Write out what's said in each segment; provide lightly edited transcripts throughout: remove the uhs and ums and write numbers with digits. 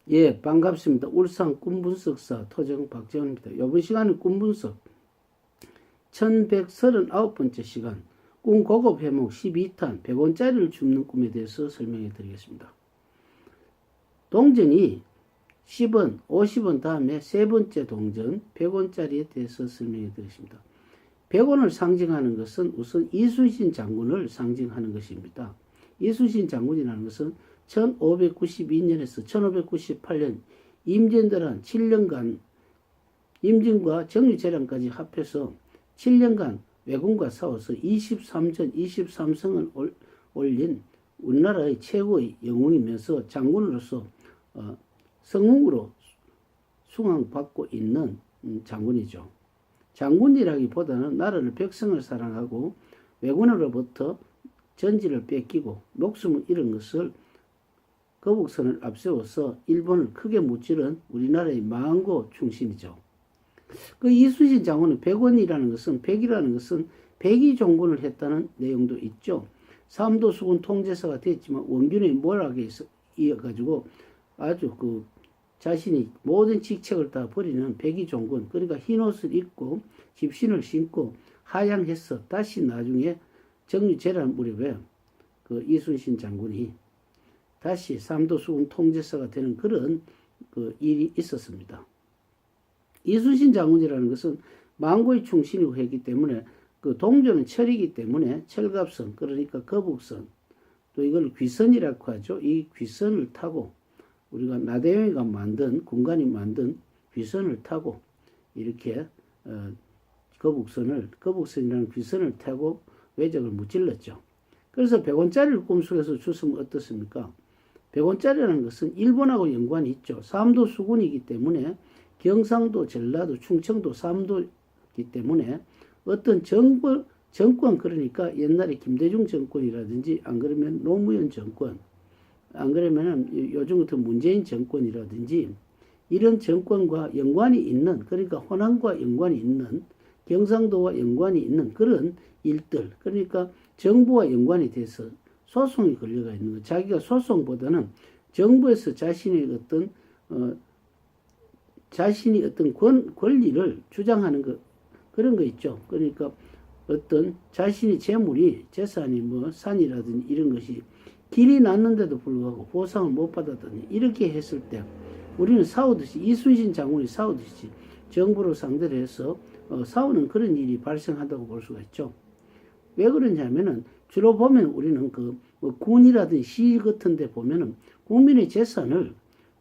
예, 반갑습니다. 울산 꿈분석사 토정 박재원입니다. 이번 시간은 꿈분석 1139번째 시간 꿈 고급 회목 12탄 100원짜리를 줍는 꿈에 대해서 설명해 드리겠습니다. 동전이 10원, 50원 다음에 세 번째 동전 100원짜리에 대해서 설명해 드리겠습니다. 100원을 상징하는 것은 우선 이순신 장군을 상징하는 것입니다. 이순신 장군이라는 것은 1592년에서 1598년 임진왜란 7년간 임진과 정유재란까지 합해서 7년간 왜군과 싸워서 23전 23성을 올린 우리나라의 최고의 영웅이면서 장군으로서 성웅으로 숭앙받고 있는 장군이죠. 장군이라기보다는 나라를 백성을 사랑하고 왜군으로부터 전지를 뺏기고 목숨을 잃은 것을 거북선을 앞세워서 일본을 크게 무찌른 우리나라의 망고 충신이죠. 그 이순신 장군은 100원이라는 것은 100이라는 것은 백의종군을 했다는 내용도 있죠. 삼도수군 통제사가 됐지만 원균의 몰락에 이어가지고 아주 자신이 모든 직책을 다 버리는 백의종군, 그러니까 흰옷을 입고 집신을 신고 하양해서 다시 나중에 정유재란 무렵에 이순신 장군이 다시 삼도수군 통제사가 되는 그런 일이 있었습니다. 이순신 장군이라는 것은 망고의 충신이고 했기 때문에 동전은 철이기 때문에 철갑선, 그러니까 거북선, 또 이걸 귀선이라고 하죠. 이 귀선을 타고 우리가 나대용이가 만든, 군관이 만든 귀선을 타고 이렇게 거북선이라는 귀선을 타고 왜적을 무찔렀죠. 그래서 100원짜리를 꿈속에서 줬으면 어떻습니까? 100원짜리라는 것은 일본하고 연관이 있죠. 삼도 수군이기 때문에 경상도, 전라도, 충청도, 삼도이기 때문에 어떤 정권, 그러니까 옛날에 김대중 정권이라든지 안 그러면 노무현 정권, 안 그러면 요즘 같은 문재인 정권이라든지 이런 정권과 연관이 있는, 그러니까 호남과 연관이 있는, 경상도와 연관이 있는 그런 일들, 그러니까 정부와 연관이 돼서 소송이 걸려가 있는 거. 자기가 소송보다는 정부에서 자신의 어떤 권리를 주장하는 거, 그런 거 있죠. 그러니까 어떤 자신의 재산이 산이라든지 이런 것이 길이 났는데도 불구하고 보상을 못 받았더니 이렇게 했을 때 우리는 싸우듯이 이순신 장군이 싸우듯이 정부를 상대로 해서 싸우는 그런 일이 발생한다고 볼 수가 있죠. 왜 그러냐면은 주로 보면 우리는 군이라든지 시 같은 데 보면은 국민의 재산을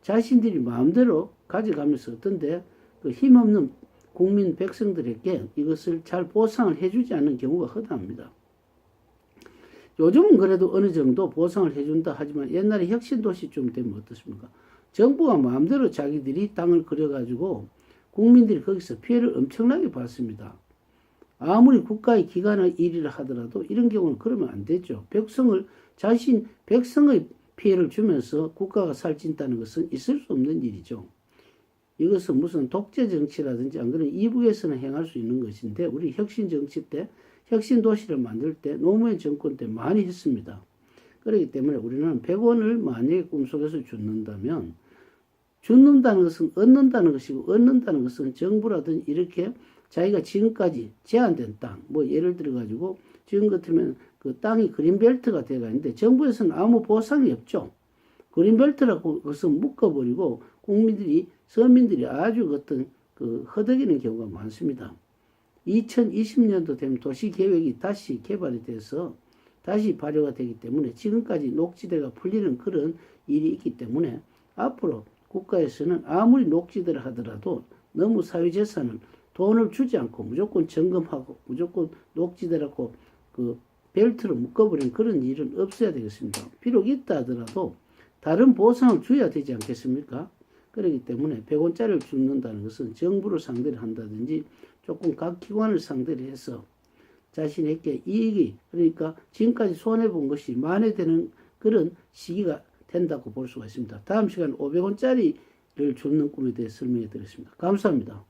자신들이 마음대로 가져가면서 어떤데 힘없는 국민 백성들에게 이것을 잘 보상을 해주지 않는 경우가 허다합니다. 요즘은 그래도 어느 정도 보상을 해준다 하지만 옛날에 혁신도시쯤 되면 어떻습니까? 정부가 마음대로 자기들이 땅을 그려가지고 국민들이 거기서 피해를 엄청나게 받습니다. 아무리 국가의 기관의 일이라 하더라도 이런 경우는 그러면 안 되죠. 백성의 피해를 주면서 국가가 살찐다는 것은 있을 수 없는 일이죠. 이것은 무슨 독재 정치라든지 안 그러면 이북에서는 행할 수 있는 것인데 우리 혁신 정치 때, 혁신 도시를 만들 때, 노무현 정권 때 많이 했습니다. 그렇기 때문에 우리는 100원을 만약에 꿈속에서 줍는다면 줍는다는 것은 얻는다는 것이고 얻는다는 것은 정부라든지 이렇게 자기가 지금까지 제한된 땅, 예를 들어 가지고 지금 같으면 땅이 그린벨트가 되어 있는데 정부에서는 아무 보상이 없죠. 그린벨트라고 그것을 묶어버리고 서민들이 아주 허덕이는 경우가 많습니다. 2020년도 되면 도시계획이 다시 개발이 돼서 다시 발효가 되기 때문에 지금까지 녹지대가 풀리는 그런 일이 있기 때문에 앞으로 국가에서는 아무리 녹지대를 하더라도 너무 사유재산을 돈을 주지 않고 무조건 점검하고 무조건 녹지대라고 벨트로 묶어버린 그런 일은 없어야 되겠습니다. 비록 있다 하더라도 다른 보상을 줘야 되지 않겠습니까? 그렇기 때문에 100원짜리를 줍는다는 것은 정부를 상대로 한다든지 조금 각 기관을 상대로 해서 자신에게 이익이, 그러니까 지금까지 손해본 것이 만회되는 그런 시기가 된다고 볼 수가 있습니다. 다음 시간 500원짜리를 줍는 꿈에 대해 설명해 드렸습니다. 감사합니다.